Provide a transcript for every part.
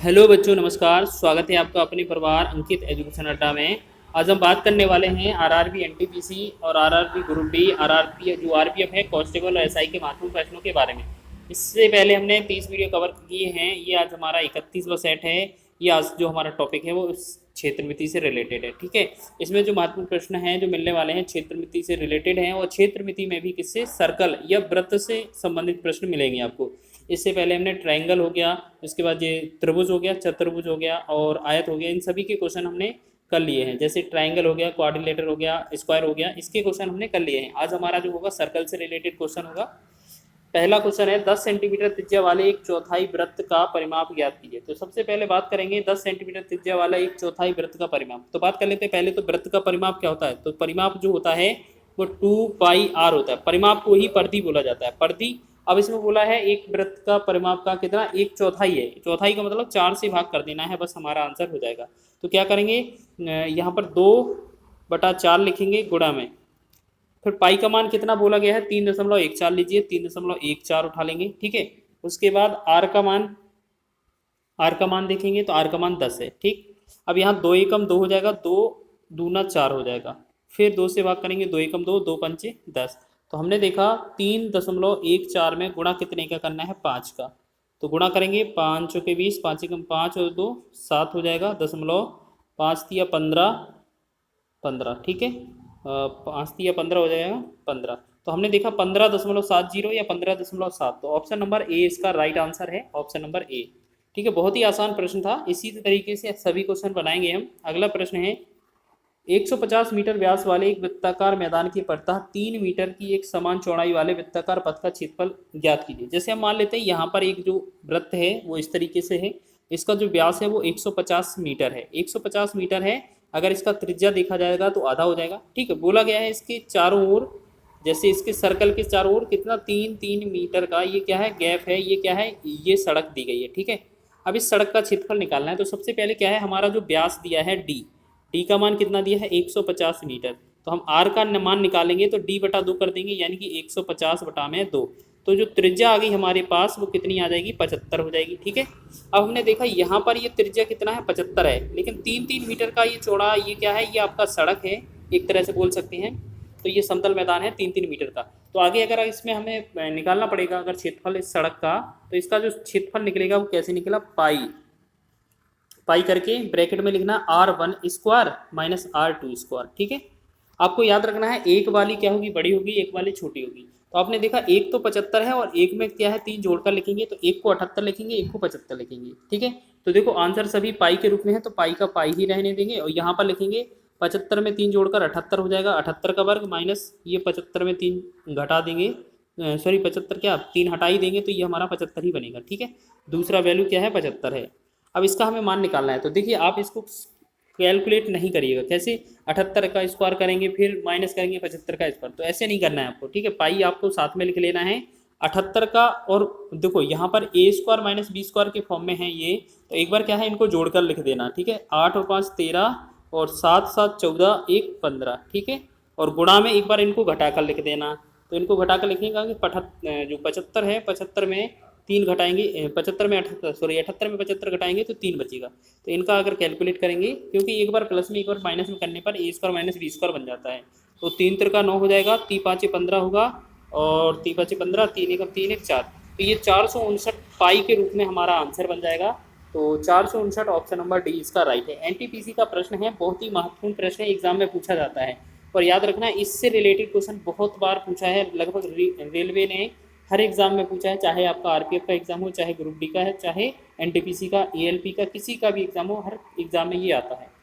Hello बच्चों, नमस्कार। स्वागत है आपका अपने परिवार अंकित एजुकेशन अड्डा में। आज हम बात करने वाले हैं आरआरबी एनटीपीसी और आरआरबी ग्रुप डी, आरआरबी जो आरपीएफ है, कांस्टेबल और एसआई के महत्वपूर्ण प्रश्नों के बारे में। इससे पहले हमने 30 वीडियो कवर किए हैं। ये आज हमारा 31वां सेट है। ये आज जो हमारा टॉपिक है वो इस क्षेत्र मिति से रिलेटेड है। ठीक है, इसमें जो महत्वपूर्ण प्रश्न हैं जो मिलने वाले हैं क्षेत्र मिति से रिलेटेड हैं, और क्षेत्र मिति में भी किससे, सर्कल या वृत्त से संबंधित प्रश्न मिलेंगे आपको। इससे पहले हमने ट्रायंगल हो गया, उसके बाद ये त्रिभुज हो गया, चतुर्भुज हो गया और आयत हो गया, इन सभी के क्वेश्चन हमने कर लिए हैं। जैसे ट्रायंगल हो गया, क्वाड्रिलेटर हो गया, स्क्वायर हो गया, इसके क्वेश्चन हमने कर लिए हैं। आज हमारा जो होगा सर्कल से रिलेटेड क्वेश्चन होगा। पहला क्वेश्चन है 10 सेंटीमीटर त्रिज्या वाले एक चौथाई वृत्त का परिमाप ज्ञात कीजिए। तो सबसे पहले बात करेंगे 10 सेंटीमीटर त्रिज्या वाला एक चौथाई वृत्त का परिमाप। तो बात कर लेते हैं पहले तो वृत्त का परिमाप क्या होता है। तो परिमाप जो होता है वो 2πr होता है। परिमाप को ही परिधि बोला जाता है, परिधि। अब इसमें बोला है एक वृत्त का परिमाप का कितना, एक चौथाई है। चौथाई का मतलब 4 से भाग कर देना है, बस हमारा आंसर हो जाएगा। तो क्या करेंगे, यहाँ पर 2/4 लिखेंगे गुणा में। फिर पाई का मान कितना बोला गया है, 3.14 लीजिए, 3.14 उठा लेंगे। ठीक है, उसके बाद आर का मान देखेंगे तो आर का मान 10 है। ठीक, अब यहाँ 2 एकम 2 हो जाएगा, 2 दूना 4 हो जाएगा। फिर 2 से भाग करेंगे, 2 एकम 2, 2 पंचे 10। तो हमने देखा 3.14 में गुणा कितने का करना है, 5 का। तो गुणा करेंगे 5 के 20, 5 एकम 5 और 2 7 हो जाएगा, 5×5 = 15। ठीक है, 5×3 = 15 हो जाएगा, 15। तो हमने देखा 15.70 या 15.7। तो ऑप्शन नंबर ए इसका राइट आंसर है, ऑप्शन नंबर ए। ठीक है, बहुत ही आसान प्रश्न था। इसी तरीके से सभी क्वेश्चन बनाएंगे हम। अगला प्रश्न है 150 मीटर व्यास वाले एक वृत्ताकार मैदान की परितः 3 मीटर की एक समान चौड़ाई वाले वृत्ताकार पथ का क्षेत्रफल ज्ञात कीजिए। जैसे हम मान लेते हैं यहाँ पर एक जो वृत्त है वो इस तरीके से है, इसका जो व्यास है वो 150 मीटर है, 150 मीटर है। अगर इसका त्रिज्या देखा जाएगा तो आधा हो जाएगा। ठीक है, बोला गया है इसके चारों ओर, जैसे इसके सर्कल के चारों ओर कितना, 3-3 मीटर का ये क्या है, गैप है। ये क्या है, ये सड़क दी गई है। ठीक है, अब इस सड़क का क्षेत्रफल निकालना है। तो सबसे पहले क्या है, हमारा जो व्यास दिया है डी का मान कितना दिया है, 150 मीटर। तो हम आर का मान निकालेंगे तो d/2 कर देंगे, यानी कि 150/2। तो जो त्रिज्या आ गई हमारे पास वो कितनी आ जाएगी, 75 हो जाएगी। ठीक है, अब हमने देखा यहाँ पर ये त्रिज्या कितना है, 75 है, लेकिन 3-3 मीटर का ये चौड़ा, ये क्या है, ये आपका सड़क है, एक तरह से बोल सकते हैं। तो ये समतल मैदान है 3-3 मीटर का। तो आगे अगर इसमें हमें निकालना पड़ेगा अगर क्षेत्रफल इस सड़क का, तो इसका जो क्षेत्रफल निकलेगा वो कैसे निकला, पाई करके ब्रैकेट में लिखना r1² - r2²। ठीक है, आपको याद रखना है एक वाली क्या होगी, बड़ी होगी, एक वाली छोटी होगी। तो आपने देखा एक तो 75 है और एक में क्या है, 3 जोड़कर लिखेंगे तो एक को 78 लिखेंगे, एक को 75 लिखेंगे। ठीक है, तो देखो आंसर सभी पाई के रूप में है, तो पाई का पाई ही रहने देंगे। और यहाँ पर लिखेंगे 75 में 3 जोड़कर 78 हो जाएगा, 78 का वर्ग माइनस ये 75 में 3 घटा देंगे, सॉरी 75 क्या, 3 हटा ही देंगे तो ये हमारा 75 ही बनेगा। ठीक है, दूसरा वैल्यू क्या है, 75 है। अब इसका हमें मान निकालना है। तो देखिए आप इसको कैलकुलेट नहीं करिएगा, कैसे 78 का स्क्वायर करेंगे फिर माइनस करेंगे 75 का स्क्वायर, तो ऐसे नहीं करना है आपको। ठीक है, पाई आपको साथ में लिख लेना है 78 का। और देखो यहाँ पर a² - b² के फॉर्म में है ये, तो एक बार क्या है, इनको जोड़कर लिख देना। ठीक है, 8 और 5 13 और 7 7 14 1 15। ठीक है, और गुणा में एक बार इनको घटाकर लिख देना। तो इनको घटाकर लिखेंगे कि जो 75 है, 75 में 3 घटाएंगे, 75 में 78, सॉरी 78 में 75 घटाएंगे तो 3 बचेगा। तो इनका अगर कैलकुलेट करेंगे, क्योंकि एक बार प्लस में एक बार माइनस में करने पर a² - b² बन जाता है। तो 3 त्रिका 9 हो जाएगा, 3 5 15 होगा, और 3 5 15, 3 1 3 1 4। तो ये 459 पाई के रूप में हमारा आंसर बन जाएगा। तो 459 ऑप्शन नंबर डी इसका राइट है। एनटीपीसी का प्रश्न है, बहुत ही महत्वपूर्ण प्रश्न है, एग्जाम में पूछा जाता है। और याद रखना इससे रिलेटेड क्वेश्चन बहुत बार पूछा है, लगभग रेलवे ने हर एग्जाम में पूछा है, चाहे आपका आरपीएफ का एग्जाम हो, चाहे ग्रुप डी का है, चाहे एनटीपीसी का, एएलपी का, किसी का भी एग्जाम हो, हर एग्जाम में ये आता है।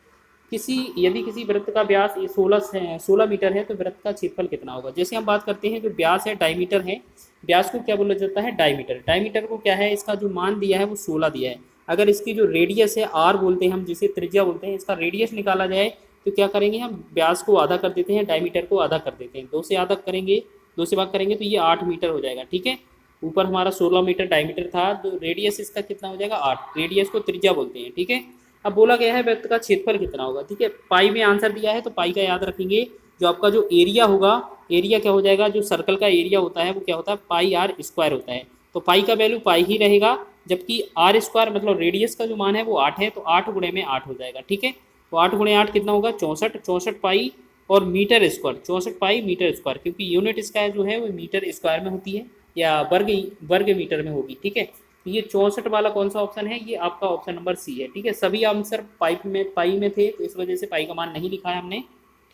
यदि किसी वृत्त का व्यास 16 मीटर है तो वृत्त का क्षेत्रफल कितना होगा। जैसे हम बात करते हैं जो व्यास है, डायमीटर है, व्यास को क्या बोला जाता है, डायमीटर। डायमीटर को क्या है, इसका जो मान दिया है वो 16 दिया है। अगर इसकी जो रेडियस है, आर बोलते हैं हम, जिसे त्रिज्या बोलते हैं, इसका रेडियस निकाला जाए तो क्या करेंगे, हम व्यास को आधा कर देते हैं, डायमीटर को आधा कर देते हैं, 2 से आधा करेंगे, 2 से भाग करेंगे तो ये 8 मीटर हो जाएगा। ठीक है, ऊपर हमारा 16 मीटर डायमीटर था, तो रेडियस इसका कितना हो जाएगा, 8। रेडियस को त्रिज्या बोलते हैं। ठीक है, अब बोला गया है वृत्त का क्षेत्रफल कितना होगा। ठीक है, पाई में आंसर दिया है तो पाई का याद रखेंगे। जो आपका जो एरिया होगा, एरिया क्या हो जाएगा, जो सर्कल का एरिया होता है वो क्या होता है, πr² होता है। तो पाई का वैल्यू पाई ही रहेगा, जबकि आर स्क्वायर मतलब रेडियस का जो मान है वो 8 है, तो 8 गुणे में 8 हो जाएगा। ठीक है, तो 8 गुणे 8 कितना होगा 64, 64 पाई और metre square, 64 pi metre square, क्योंकि यूनिट इसका जो है वो मीटर स्क्वायर में होती है या वर्ग वर्ग मीटर में होगी। ठीक है, तो ये 64 वाला कौन सा ऑप्शन है, ये आपका ऑप्शन नंबर सी है। ठीक है, सभी आंसर पाई में थे, तो इस वजह से पाई का मान नहीं लिखा है हमने।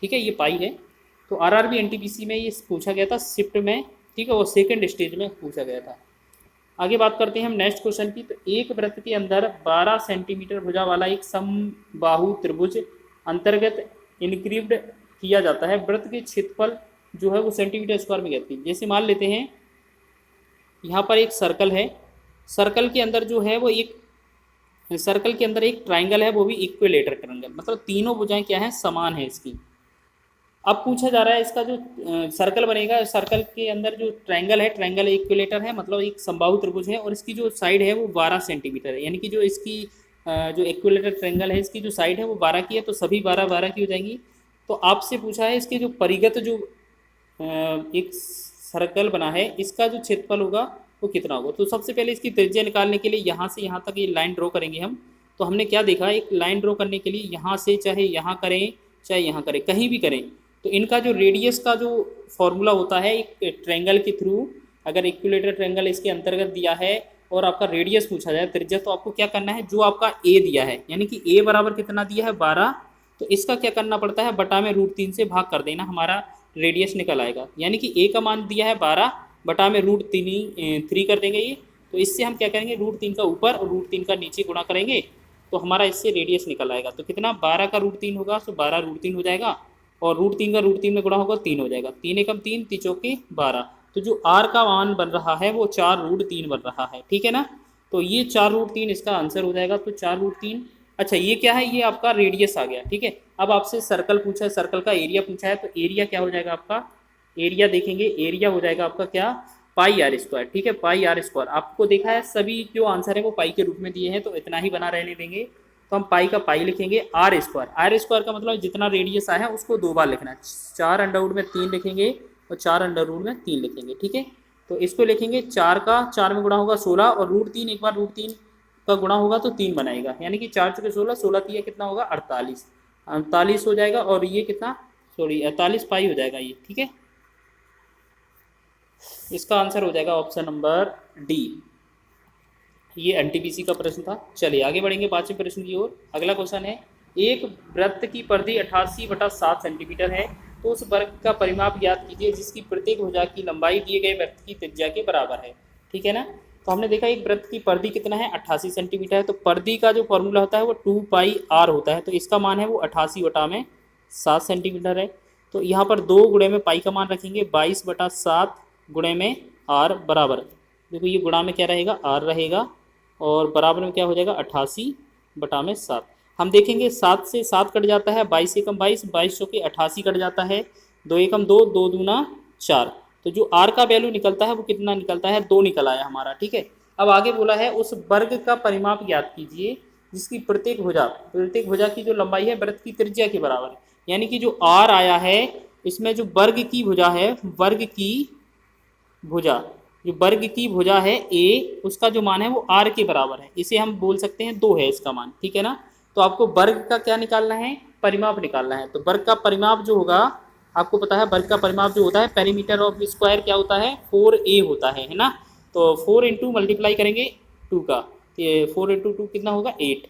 ठीक है, ये पाई है। तो आरआरबी एनटीपीसी में ये पूछा गया था शिफ्ट में। ठीक है, वो सेकंड स्टेज में पूछा गया था। आगे बात करते हैं हम नेक्स्ट क्वेश्चन की। तो एक वृत्त के अंदर 12 सेंटीमीटर भुजा वाला एक समबाहु त्रिभुज अंतर्गत इनक्रिप्ट किया जाता है। वृत्त के क्षेत्रफल जो है वो सेंटीमीटर स्क्वायर में कहती है। जैसे मान लेते हैं यहाँ पर एक सर्कल है, सर्कल के अंदर जो है वो एक सर्कल के अंदर एक ट्राइंगल है, वो भी इक्विलेटर ट्राइंगल, मतलब तीनों भुजाएं क्या है, समान है इसकी। अब पूछा जा रहा है इसका जो सर्कल बनेगा, सर्कल के अंदर जो ट्रायंगल है, ट्रायंगल इक्विलेटर है, मतलब एक समबाहु त्रिभुज है, और इसकी जो साइड है वो 12 सेंटीमीटर है। यानी कि जो इसकी जो इक्विलेटर ट्रायंगल है इसकी जो साइड है वो 12 की है, तो सभी 12 12 की हो जाएंगी। तो आपसे पूछा है इसके जो परिगत जो एक सर्कल बना है इसका जो क्षेत्रफल होगा वो कितना होगा। तो सबसे पहले इसकी त्रिज्या निकालने के लिए यहाँ से यहाँ तक ये लाइन ड्रॉ करेंगे हम। तो हमने क्या देखा, एक लाइन ड्रॉ करने के लिए यहाँ से चाहे यहाँ करें चाहे यहाँ करें, कहीं भी करें, तो इनका जो रेडियस का जो फॉर्मूला होता है एक ट्रायंगल के थ्रू, अगर इक्विलेटर ट्रायंगल इसके अंतर्गत दिया है और आपका रेडियस पूछा जाए त्रिज्या, तो आपको क्या करना है, जो आपका ए दिया है, यानी कि ए बराबर कितना दिया है 12, तो इसका क्या करना पड़ता है, बटा में √3 से भाग कर देना, हमारा रेडियस निकल आएगा। यानी कि ए का मान दिया है 12, बटा में √3 कर देंगे ये, तो इससे हम क्या करेंगे, √3 का ऊपर और √3 का नीचे गुणा करेंगे, तो हमारा इससे रेडियस निकल आएगा। तो कितना 12 का √3 होगा, तो 12 √3 हो जाएगा, और √3 का √3 में गुणा होगा 3 हो जाएगा, 3 एकम 3, 3 चौके 12। तो जो आर का मान बन रहा है वो 4√3 बन रहा है। ठीक है ना, तो ये 4√3 इसका आंसर हो जाएगा। तो 4√3, अच्छा ये क्या है, ये आपका रेडियस आ गया। ठीक है, अब आपसे सर्कल पूछा है, सर्कल का एरिया पूछा है, तो एरिया क्या हो जाएगा आपका, एरिया देखेंगे, एरिया हो जाएगा आपका क्या, पाई आर स्क्वायर। ठीक है, पाई आर स्क्वायर आपको देखा है, सभी जो आंसर है वो पाई के रूप में दिए हैं, तो इतना ही बना रहने देंगे। तो हम पाई का पाई लिखेंगे, आर स्क्वायर, आर स्क्वायर का मतलब जितना रेडियस आया है उसको 2 बार लिखना है, 4 अंडर में 3 लिखेंगे और 4 अंडर में 3 लिखेंगे। ठीक है, तो इसको लिखेंगे 4 का 4 में गुणा होगा 16, और √3 एक बार √3 का गुणा होगा तो 3 बनाएगा, यानी कि 4 चुके 16, 16 3 कितना होगा 48, 48 हो जाएगा, और ये कितना, सॉरी 48 पाई हो जाएगा ये। ठीक है, इसका आंसर हो जाएगा ऑप्शन नंबर डी। ये एनटीपीसी का प्रश्न था। चलिए आगे बढ़ेंगे 5वें प्रश्न की ओर। अगला क्वेश्चन है, एक वृत्त की परिधि 88/7 सेंटीमीटर है, तो उस वर्ग का परिमाप ज्ञात कीजिए जिसकी प्रत्येक भुजा की लंबाई दिए गए वृत्त की त्रिज्या के बराबर है। ठीक है ना, तो हमने देखा एक वृत्त की परिधि कितना है 88 सेंटीमीटर है, तो परिधि का जो फॉर्मूला होता है वो 2πr होता है, तो इसका मान है वो 88/7 सेंटीमीटर है। तो यहाँ पर 2 गुणे में पाई का मान रखेंगे, 22/7 गुणे में r बराबर, देखो ये गुणा में क्या रहेगा r रहेगा, और बराबर में क्या हो जाएगा 88/7। हम देखेंगे 7 से 7 कट जाता है, 22 एकम 22, 22 चौके 88 कट जाता है, 2 एकम 2, 2 दूना 4, तो जो r का वैल्यू निकलता है वो कितना निकलता है, 2 निकल आया हमारा। ठीक है, अब आगे बोला है उस वर्ग का परिमाप ज्ञात कीजिए जिसकी प्रत्येक भुजा की जो लंबाई है वृत्त की त्रिज्या के बराबर है। यानी कि जो r आया है इसमें जो वर्ग की भुजा है, वर्ग की भुजा, जो वर्ग की भुजा है ए, उसका जो मान है वो r के बराबर है, इसे हम बोल सकते हैं 2 है इसका मान। ठीक है ना, तो आपको वर्ग का क्या निकालना है, परिमाप निकालना है। तो वर्ग का परिमाप जो होगा, आपको पता है वर्ग का परिमाप जो होता है पेरीमीटर ऑफ स्क्वायर क्या होता है 4a होता है ना, तो 4 इंटू मल्टीप्लाई करेंगे 2 का, तो 4 इंटू 2 कितना होगा 8,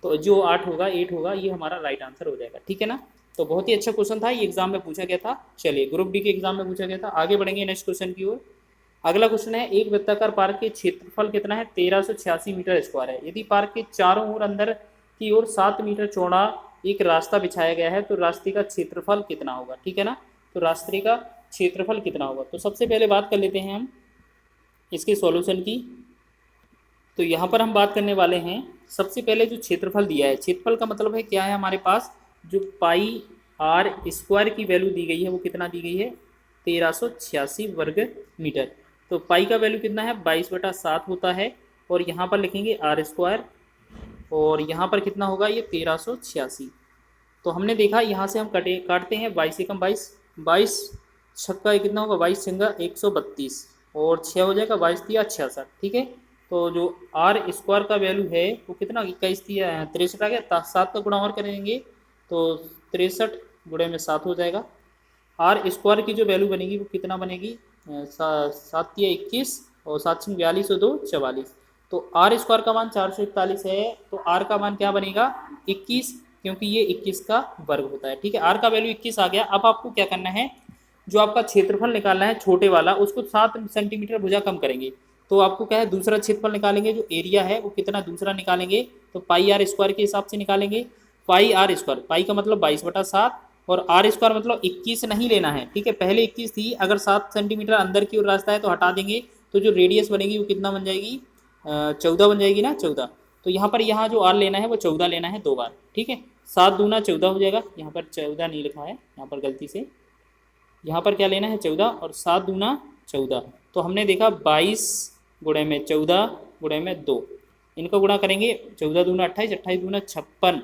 तो जो 8 होगा 8 होगा, ये हमारा राइट आंसर हो जाएगा। ठीक है ना, तो बहुत ही अच्छा क्वेश्चन था, ये एग्जाम में पूछा गया था। चलिए ग्रुप डी के एग्जाम में पूछा गया था। आगे बढ़ेंगे नेक्स्ट क्वेश्चन की ओर। अगला क्वेश्चन है, एक वृत्ताकार पार्क के क्षेत्रफल कितना है, 1386 मीटर स्क्वायर है। यदि पार्क के चारों ओर अंदर की ओर 7 मीटर चौड़ा एक रास्ता बिछाया गया है तो रास्ते का क्षेत्रफल कितना होगा। ठीक है ना, तो रास्ते का क्षेत्रफल कितना होगा। तो सबसे पहले बात कर लेते हैं हम इसके सॉल्यूशन की। तो यहाँ पर हम बात करने वाले हैं, सबसे पहले जो क्षेत्रफल दिया है, क्षेत्रफल का मतलब है क्या है, हमारे पास जो पाई आर स्क्वायर की वैल्यू दी गई है वो कितना दी गई है 1386 वर्ग मीटर। तो पाई का वैल्यू कितना है 22/7 होता है, और यहाँ पर लिखेंगे आर स्क्वायर, और यहाँ पर कितना होगा ये 1386। तो हमने देखा यहाँ से हम काटते हैं 22 एकम 22, 22 छक्का कितना होगा 22 छंगा 132, और 6 हो जाएगा 22 तिया 66। ठीक है, तो जो आर स्क्वायर का वैल्यू है वो कितना 21 थी, 63 आ गया, 7 का गुणा और करेंगे तो 63 गुणे में 7 हो जाएगा। आर स्क्वायर की जो वैल्यू बनेगी वो कितना बनेगी, 7 या 21 और 7 42 और 2 44। तो आर स्क्वायर का मान 441 है, तो आर का मान क्या बनेगा 21, क्योंकि ये 21 का वर्ग होता है। ठीक है, आर का वैल्यू 21 आ गया। अब आपको क्या करना है, जो आपका क्षेत्रफल निकालना है छोटे वाला, उसको 7 सेंटीमीटर भुजा कम करेंगे। तो आपको क्या है, दूसरा क्षेत्रफल निकालेंगे, जो एरिया है वो कितना दूसरा निकालेंगे, तो पाई आर स्क्वायर के हिसाब से निकालेंगे। पाई आर स्क्वायर, पाई का मतलब 22/7 और आर स्क्वायर मतलब 21 नहीं लेना है। ठीक है, पहले 21 थी, अगर 7 सेंटीमीटर अंदर की ओर रास्ता है तो हटा देंगे, तो जो रेडियस बनेगी वो कितना बन जाएगी, 14 बन जाएगी ना, 14। तो यहाँ पर यहाँ जो आर लेना है वो 14 लेना है 2 बार। ठीक है, 7 दूना 14 हो जाएगा, यहाँ पर 14 नहीं लिखा है, यहाँ पर गलती से, यहाँ पर क्या लेना है 14 और 7 दूना 14। तो हमने देखा 22 गुणे में 14 गुणे में 2, इनका गुणा करेंगे, 14 दूना 28, 28 दूना 56,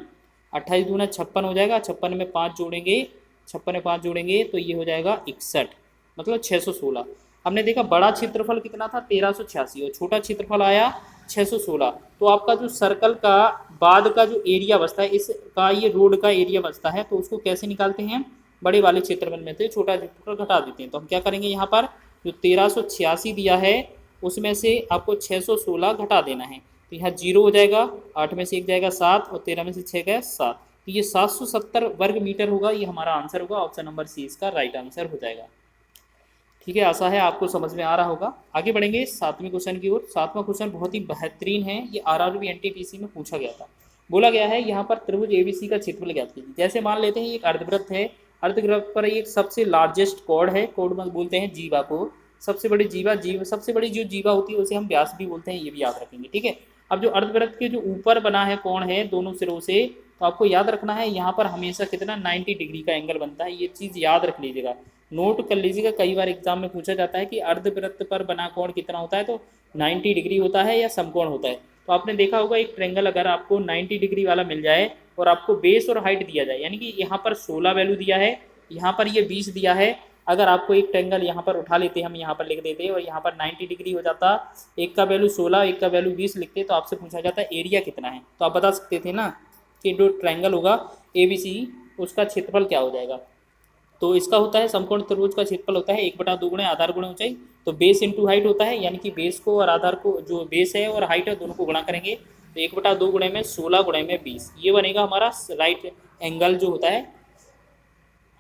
28 दूना 56 हो जाएगा, 56 में 5 जोड़ेंगे, 56 में 5 जोड़ेंगे तो ये हो जाएगा 61, मतलब 616। हमने देखा बड़ा क्षेत्रफल कितना था 1386 और छोटा क्षेत्रफल आया 616। तो आपका जो सर्कल का बाद का जो एरिया बचता है, इसका ये रोड का एरिया बचता है, तो उसको कैसे निकालते हैं, बड़े वाले क्षेत्रफल में से छोटा क्षेत्रफल घटा देते हैं। तो हम क्या करेंगे, यहाँ पर जो 1386 दिया है उसमें से आपको 616 घटा देना है, तो यहाँ 0 हो जाएगा, 8 में से 1 जाएगा 7 और 13 में से 6 गया 7, तो ये 770 वर्ग मीटर होगा। ये हमारा आंसर होगा, ऑप्शन नंबर सी इसका राइट आंसर हो जाएगा। ठीक है, आशा है आपको समझ में आ रहा होगा। आगे बढ़ेंगे 7वें क्वेश्चन की ओर। 7वां क्वेश्चन बहुत ही बेहतरीन है, ये आरआरबी एनटीपीसी में पूछा गया था। बोला गया है यहाँ पर त्रिभुज एबीसी का क्षेत्रफल ज्ञात कीजिए। जैसे मान लेते हैं एक अर्धवृत्त है, अर्धवृत्त पर एक सबसे लार्जेस्ट कॉर्ड है, कॉर्ड में बोलते हैं जीवा को, सबसे बड़ी जीवा सबसे बड़ी जो जीवा होती है उसे हम व्यास भी बोलते हैं, ये भी याद रखेंगे। ठीक है, अब जो अर्धवृत्त के जो ऊपर बना है कोण है दोनों सिरों से, तो आपको याद रखना है यहाँ पर हमेशा कितना 90 डिग्री का एंगल बनता है, ये चीज़ याद रख लीजिएगा, नोट कर लीजिएगा। कई बार एग्जाम में पूछा जाता है कि अर्धवृत्त पर बना कोण कितना होता है, तो 90 डिग्री होता है या समकोण होता है। तो आपने देखा होगा एक ट्रेंगल अगर आपको 90 डिग्री वाला मिल जाए और आपको बेस और हाइट दिया जाए, यानी कि यहाँ पर 16 वैल्यू दिया है, यहाँ पर ये 20 दिया है, अगर आपको एक ट्रेंगल यहाँ पर उठा लेते, हम यहाँ पर लिख देते और यहाँ पर 90 डिग्री हो जाता, एक का वैल्यू 16 एक का वैल्यू 20 लिखते, तो आपसे पूछा जाता है एरिया कितना है, तो आप बता सकते थे ना कि जो ट्रायंगल होगा ABC उसका क्षेत्रफल क्या हो जाएगा। तो इसका होता है समकोण त्रिभुज का क्षेत्रफल होता है 1/2 गुणे आधार गुणे ऊंचाई, तो बेस इंटू हाइट होता है, यानी कि बेस को और आधार को, जो बेस है और हाइट है दोनों को गुणा करेंगे, तो 1/2 गुणे में 16 गुणे में 20, ये बनेगा हमारा राइट एंगल जो होता है,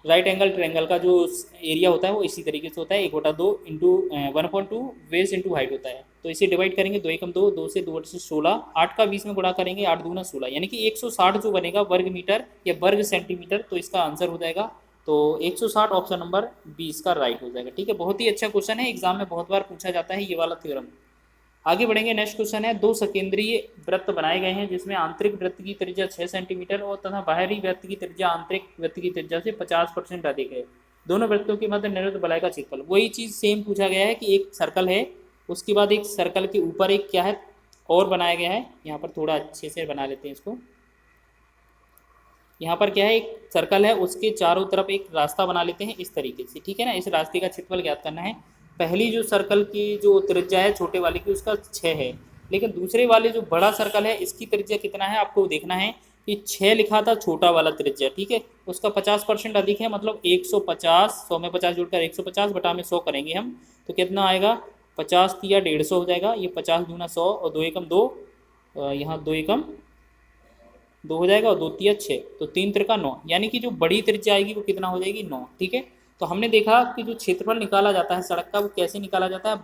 राइट एंगल ट्रायंगल का जो एरिया होता है वो इसी तरीके से होता है, 1/2 इंटू 1/2 बेस इंटू हाइट होता है। तो इसे डिवाइड करेंगे, 2 एकम 2, 2 से 2 से 16, 8 का 20 में गुणा करेंगे, 8 दूना 16, यानी कि 160 जो बनेगा वर्ग मीटर या वर्ग सेंटीमीटर, तो इसका आंसर हो जाएगा तो 160, ऑप्शन नंबर 20 का राइट हो जाएगा। ठीक है, बहुत ही अच्छा क्वेश्चन है, एग्जाम में बहुत बार पूछा जाता है ये वाला थ्योरम। आगे बढ़ेंगे, नेक्स्ट क्वेश्चन है, 2 सकेंद्रीय वृत्त बनाए गए हैं जिसमें आंतरिक वृत्त की त्रिज्या 6 सेंटीमीटर और तथा बाहरी वृत्त की त्रिज्या आंतरिक वृत्त की त्रिज्या से 50% अधिक है। दोनों वृत्तों के मध्य निरुद्ध वलय का क्षेत्रफल। वही चीज़ सेम पूछा गया है कि एक सर्कल है, उसके बाद एक सर्कल के ऊपर एक क्या है और बनाया गया है, यहाँ पर थोड़ा अच्छे से बना लेते हैं इसको। यहाँ पर क्या है, एक सर्कल है, उसके चारों तरफ एक रास्ता बना लेते हैं इस तरीके से। ठीक है ना, इस रास्ते का क्षेत्रफल ज्ञात करना है। पहली जो सर्कल की जो त्रिज्या है छोटे वाले की उसका 6 है, लेकिन दूसरे वाले जो बड़ा सर्कल है इसकी त्रिज्या कितना है आपको देखना है कि 6 लिखा था छोटा वाला त्रिज्या। ठीक है, उसका 50% अधिक है, मतलब 150, 100 में 50 जोड़कर 150 बटा में 100 करेंगे हम, तो कितना आएगा 50 या 150 हो जाएगा। ये 50 दूना 100 और 2 एकम 2, यहाँ 2 एकम 2 हो जाएगा और 2 तिया 6, तो 3 त्रिका 9, यानी कि जो बड़ी त्रिज्या आएगी वो कितना हो जाएगी 9। ठीक है, तो हमने देखा कि जो क्षेत्रफल निकाला जाता है सड़क का वो कैसे निकाला जाता है,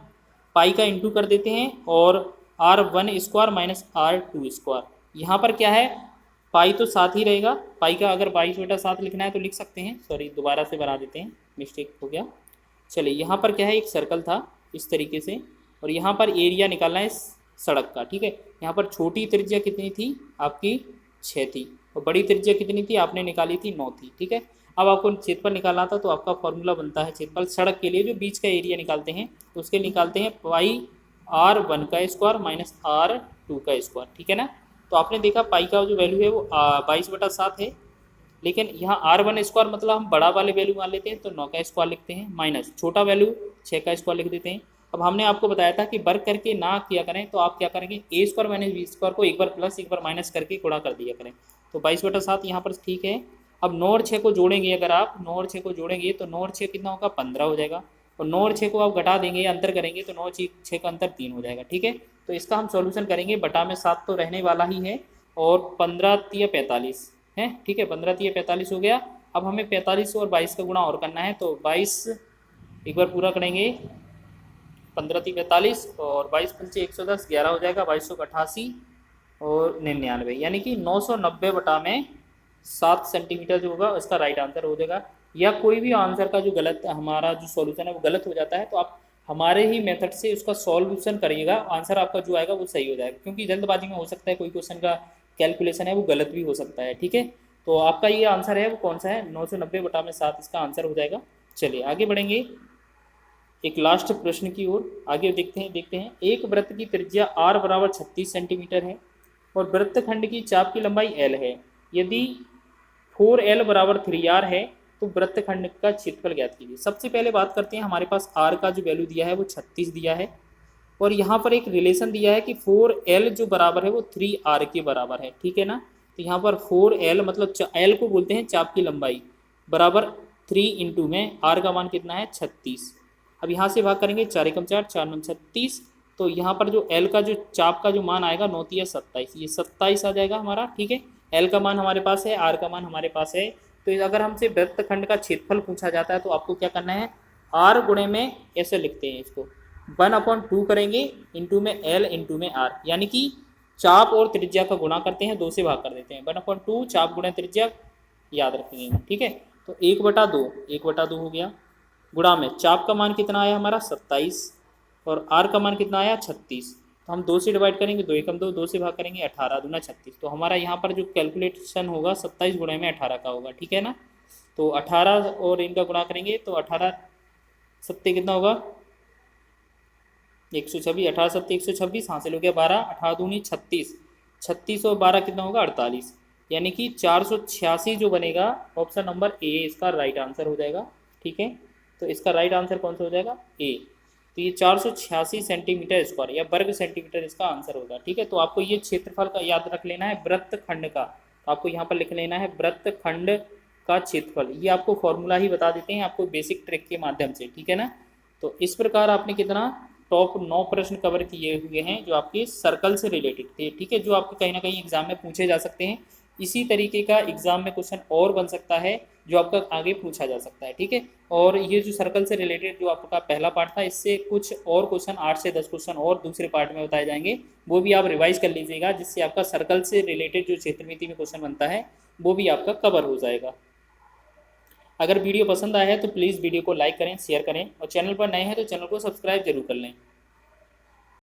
पाई का इंटू कर देते हैं और R1 square minus R2 square. यहाँ पर क्या है, पाई तो साथ ही रहेगा, पाई का अगर 22/7 लिखना है तो लिख सकते हैं, सॉरी दोबारा से बना देते हैं, मिस्टेक हो गया। चलिए, यहाँ पर क्या है, एक सर्कल था इस तरीके से और यहाँ पर एरिया निकालना है सड़क का। ठीक है, यहाँ पर छोटी त्रिज्या कितनी थी आपकी 6 थी और बड़ी त्रिज्या कितनी थी आपने निकाली थी 9 थी। ठीक है, अब आपको क्षेत्रफल निकालना था, तो आपका फॉर्मूला बनता है क्षेत्रफल सड़क के लिए जो बीच का एरिया निकालते हैं तो उसके निकालते हैं पाई R1 का स्क्वायर माइनस R2 का स्क्वायर। ठीक है ना, तो आपने देखा पाई का जो वैल्यू है वो 22/7 है, लेकिन यहाँ R1 स्क्वायर मतलब हम बड़ा वाले वैल्यू मान लेते हैं तो 9 का स्क्वायर लिखते हैं, माइनस छोटा वैल्यू 6 का स्क्वायर लिख देते हैं। अब हमने आपको बताया था कि वर्ग करके ना किया करें, तो आप क्या करेंगे, ए स्क्वायर माइनस बी स्क्वायर को एक बार प्लस एक बार माइनस करके गुणा कर दिया करें। तो 22/7 यहाँ पर ठीक है। अब 9 और 6 को जोड़ेंगे, अगर आप 9 और 6 को जोड़ेंगे तो 9 और 6 कितना होगा, 15 हो जाएगा। और 9 और 6 को आप घटा देंगे, अंतर करेंगे तो 9 6 का अंतर 3 हो जाएगा। ठीक है, तो इसका हम सॉल्यूशन करेंगे। बटा में 7 तो रहने वाला ही है, और 15 तिया 45 है। ठीक है, 15 तिया 45 हो गया। अब हमें 45 और 22 का गुणा और करना है, तो 22 एक बार पूरा करेंगे, 15 × 45 और 22 × 5 110, 11 हो जाएगा, 2288 और 99, यानी कि 990/7 सेंटीमीटर जो होगा उसका राइट आंसर हो जाएगा। या कोई भी आंसर का जो गलत, हमारा जो सॉल्यूशन है वो गलत हो जाता है, तो आप हमारे ही मेथड से उसका सॉल्यूशन करिएगा, आंसर आपका जो आएगा वो सही हो जाएगा। क्योंकि जल्दबाजी में हो सकता है कोई क्वेश्चन का कैलकुलेशन है वो गलत भी हो सकता है। ठीक है, तो आपका ये आंसर है वो कौन सा है, 990/7 इसका आंसर हो जाएगा। चलिए आगे बढ़ेंगे एक लास्ट प्रश्न की ओर। आगे देखते हैं एक वृत्त की त्रिज्या r बराबर 36 सेंटीमीटर है और वृत्तखंड की चाप की लंबाई l है। यदि 4l बराबर 3r है तो वृत्तखंड का क्षेत्रफल ज्ञात कीजिए। सबसे पहले बात करते हैं, हमारे पास r का जो वैल्यू दिया है वो 36 दिया है, और यहाँ पर एक रिलेशन दिया है कि 4l जो बराबर है वो 3r के बराबर है। ठीक है ना, तो यहाँ पर 4l मतलब l को बोलते हैं चाप की लंबाई, बराबर 3 इंटू में r का मान कितना है 36। अब यहाँ से भाग करेंगे, 4 एकम 4, 4 9 36, तो यहाँ पर जो l का जो चाप का जो मान आएगा 9 × 27, ये 27 आ जाएगा हमारा। ठीक है, l का मान हमारे पास है, r का मान हमारे पास है। तो अगर हमसे वृत्तखंड का क्षेत्रफल पूछा जाता है तो आपको क्या करना है, r गुणे में ऐसे लिखते हैं इसको, 1/2 करेंगे इंटू में l इंटू में r, यानी कि चाप और त्रिज्या का गुणा करते हैं, 2 से भाग कर देते हैं, 1/2 चाप गुणा त्रिज्या याद रखेंगे। ठीक है, तो 1/2 हो गया, गुणा में चाप का मान कितना आया हमारा 27 और r का मान कितना आया 36। तो हम 2 से डिवाइड करेंगे, 2 एकम 2, 2 से भाग करेंगे, 18 दूना 36। तो हमारा यहाँ पर जो कैलकुलेशन होगा 27 गुणे में 18 का होगा। ठीक है ना, तो 18 और इनका गुणा करेंगे तो 18 सत्ते कितना होगा 126, 18 सत्ते 126, हासिल हो गया 12, 18 दूनी 36, 36 और 12 कितना होगा 48, यानी कि 486 जो बनेगा, ऑप्शन नंबर ए इसका राइट आंसर हो जाएगा। ठीक है, तो इसका राइट आंसर कौन सा हो जाएगा, ए। तो ये 486 सेंटीमीटर स्क्वायर या वर्ग सेंटीमीटर इसका आंसर होगा। ठीक है, तो आपको ये क्षेत्रफल का याद रख लेना है वृत्तखंड का, तो आपको यहाँ पर लिख लेना है वृत्तखंड का क्षेत्रफल। ये आपको फॉर्मूला ही बता देते हैं आपको बेसिक ट्रिक के माध्यम से। ठीक है ना, तो इस प्रकार आपने कितना टॉप 9 प्रश्न कवर किए हुए हैं जो आपके सर्कल से रिलेटेड थे। ठीक है, जो आपको कहीं ना कहीं एग्जाम में पूछे जा सकते हैं। इसी तरीके का एग्जाम में क्वेश्चन और बन सकता है जो आपका आगे पूछा जा सकता है। ठीक है, और ये जो सर्कल से रिलेटेड जो आपका पहला पार्ट था, इससे कुछ और क्वेश्चन 8 से 10 क्वेश्चन और दूसरे पार्ट में बताए जाएंगे, वो भी आप रिवाइज कर लीजिएगा, जिससे आपका सर्कल से रिलेटेड जो क्षेत्रमिति में क्वेश्चन बनता है वो भी आपका कवर हो जाएगा। अगर वीडियो पसंद आया है तो प्लीज़ वीडियो को लाइक करें, शेयर करें, और चैनल पर नए हैं तो चैनल को सब्सक्राइब जरूर कर लें।